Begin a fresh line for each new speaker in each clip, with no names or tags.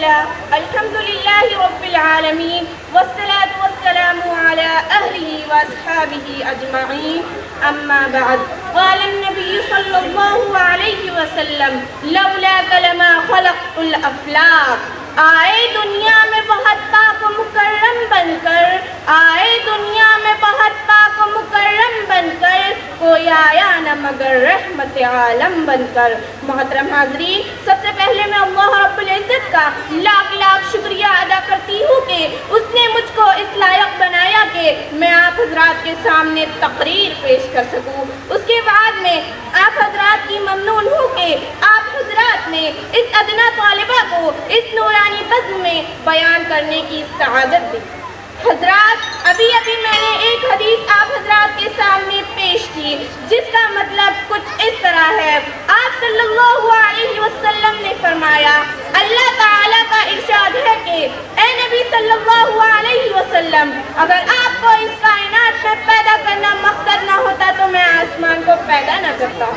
لله الحمد لله رب العالمين والصلاة والسلام على أهله وأصحابه أجمعين أما بعد قال النبي صلى الله عليه وسلم لولاك لما خلقت الأفلاك آئے دنیا میں بہت پاک و مکرم بن کر، آئے دنیا میں بہت پاک و مکرم بن کر، کوئی آیا نہ مگر رحمت عالم بن کر۔ محترم حاضرین، سب سے پہلے میں اللہ رب العزت کا لاکھ لاکھ شکریہ ادا کرتی ہوں کہ اس نے مجھ کو اس لائق بنایا کہ میں آپ حضرات کے سامنے تقریر پیش کر سکوں۔ اس کے بعد میں آپ حضرات کی ممنون ہوں کہ آپ حضرات نے اس ادنا طالبہ کو اس نورانی بزم میں بیان کرنے کی سعادت دی۔ حضرات، ابھی میں نے ایک حدیث آپ حضرات کے سامنے پیش کی جس کا مطلب کچھ اس طرح ہے۔ آپ صلی اللہ علیہ وسلم نے فرمایا، اللہ تعالیٰ کا ارشاد ہے کہ اے نبی صلی اللہ علیہ وسلم، اگر آپ کو اس کائنات میں پیدا کرنا مقصد نہ ہوتا تو میں آسمان کو پیدا نہ کرتا۔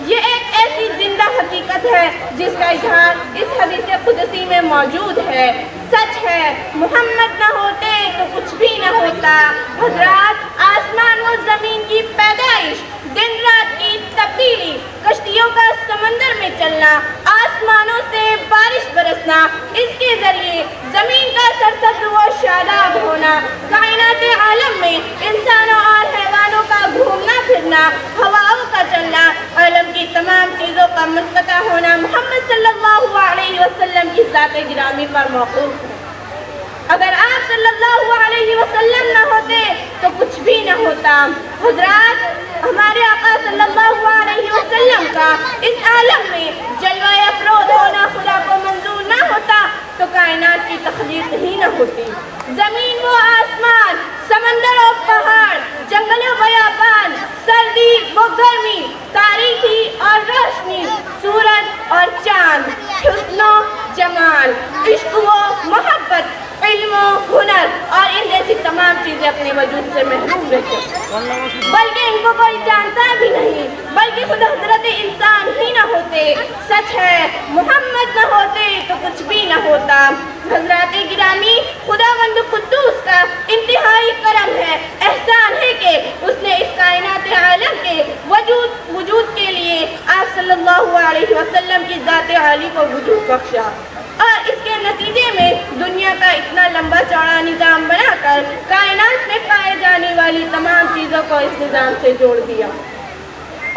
یہ ایک ایسی زندہ حقیقت ہے جس کا اظہار اس حدیث قدسی میں موجود ہے۔ سچ ہے، محمد نہ ہوتے تو کچھ بھی نہ ہوتا۔ حضرات، آسمان و زمین کی پیدائش، دن رات کی تبدیلی، کشتیوں کا سمندر میں چلنا، آسمانوں سے بارش برسنا، اس کے ذریعے زمین کا سرسبز و شاداب ہونا، کائنات عالم میں انسانوں اور حیوانوں کا گھومنا پھرنا، ہواؤں کا چلنا، عالم کی تمام چیزوں کا منقطع ہونا محمد صلی اللہ علیہ وسلم کی ذات گرامی پر موقوف ہے۔ اگر آپ صلی اللہ علیہ وسلم نہ ہوتے تو کچھ بھی نہ ہوتا۔ حضرات، ہمارے آقا صلی اللہ علیہ وسلم کا اس عالم میں جلوہ افروز ہونا خدا کو منظور نہ ہوتا تو کائنات کی تخلیق ہی نہ ہوتی۔ زمین و آسمان، سمندر و پہاڑ، جنگل و بیابان، سردی و گرمی، تاریکی اور روشنی، سورج اور چاند، حسن و جمال، عشق و محبت، علم و ہنر اور ان جیسی تمام چیزیں اپنے وجود سے محروم رہتے، بلکہ ان کو کوئی جانتا بھی نہیں، بلکہ خود حضرت انسان ہی نہ ہوتے۔ سچ ہے، محمد نہ ہوتے تو کچھ بھی نہ ہوتا۔ حضرات گرامی، خداوند قدوس کا انتہائی کرم ہے، احسان ہے کہ اس نے اس کائنات عالم کے وجود کے لیے آپ صلی اللہ علیہ وسلم کی ذات عالی کو وجود بخشا اور اس کے نتیجے میں دنیا کا اتنا لمبا چوڑا نظام بنا کر کائنات میں پائے جانے والی تمام چیزوں کو اس نظام سے جوڑ دیا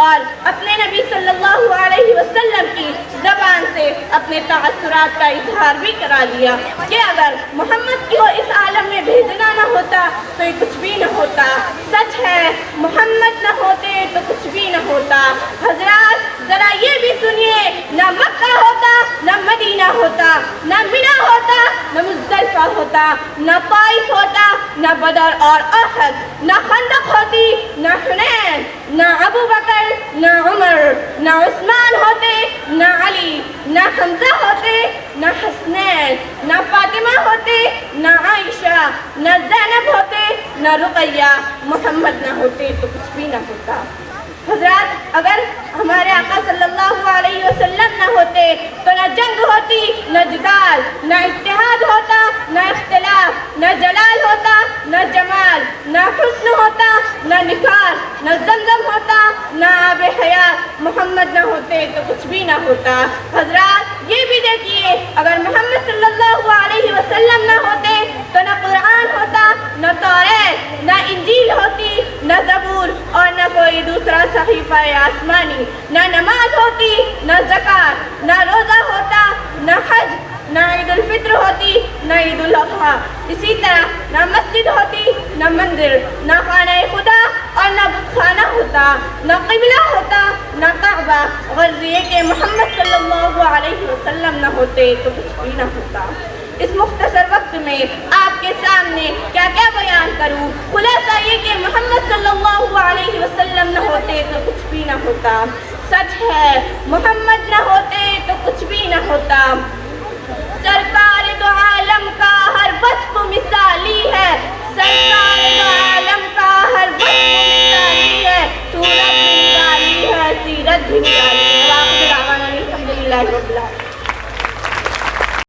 اور اپنے نبی صلی اللہ علیہ وسلم کی زبان سے اپنے تاثرات کا اظہار بھی کرا دیا کہ اگر محمد کو اس عالم میں بھیجنا نہ ہوتا تو یہ کچھ بھی نہ ہوتا۔ سچ ہے، محمد نہ ہوتے تو کچھ بھی نہ ہوتا۔ حضرات، ذرا یہ بھی سنیے، نہ مکہ ہوتا، نہ مدینہ ہوتا، نہ منی ہوتا، نہ مزدلفہ ہوتا، نہ طائف ہوتا، نہ بدر اور احد، نہ خندق ہوتی، نہ حنین، نہ ابو بکر، نہ عمر، نہ عثمان ہوتے، نہ علی، نہ حمزہ ہوتے، نہ حسنین، نہ فاطمہ ہوتے، نہ عائشہ، نہ زینب ہوتے، نہ رقیہ۔ محمد نہ ہوتے تو کچھ بھی نہ ہوتا۔ حضرات، اگر ہمارے آقا صلی اللہ علیہ وسلم نہ ہوتے تو نہ جنگ ہوتی، نہ جدال، نہ اتحاد ہوتا، نہ اختلاف، نہ جلال ہوتا، نہ جمال، نہ حسن ہوتا، نہ نکھار، نہ زمزم ہوتا، نہ آب حیات۔ محمد نہ ہوتے تو کچھ بھی نہ ہوتا۔ حضرات، یہ بھی دیکھیے، اگر محمد صلی اللہ علیہ وسلم نہ ہوتے تو نہ قرآن ہوتا، نہ توریت، نہ انجیل ہوتی، نہ زبور اور نہ کوئی دوسرا صحیفہ آسمانی، نہ نماز ہوتی، نہ زکوٰۃ، نہ روزہ ہوتا، نہ حج، نہ عید الفطر ہوتی، نہ عید الاضحیٰ۔ اسی طرح نہ مسجد ہوتی، نہ مندر، نہ خانہ خدا اور نہ بت خانہ ہوتا، نہ قبلہ ہوتا، نہ کعبہ۔ غرض یہ کہ محمد صلی اللہ علیہ وسلم نہ ہوتے تو کچھ بھی نہ ہوتا۔ اس مختصر وقت میں آپ کے سامنے کیا کیا بیان کروں؟ خلاصہ یہ کہ محمد صلی اللہ علیہ وسلم نہ ہوتے تو کچھ بھی نہ ہوتا۔ سچ ہے، محمد نہ ہوتے تو کچھ بھی نہ ہوتا۔ سرکار دو عالم کا ہر وصف مثالی ہے، سرکار دو عالم کا ہر وصف مثالی ہے، صورت بھی نرالی ہے، سیرت بھی نرالی ہے۔ الحمدللہ رب العالمین۔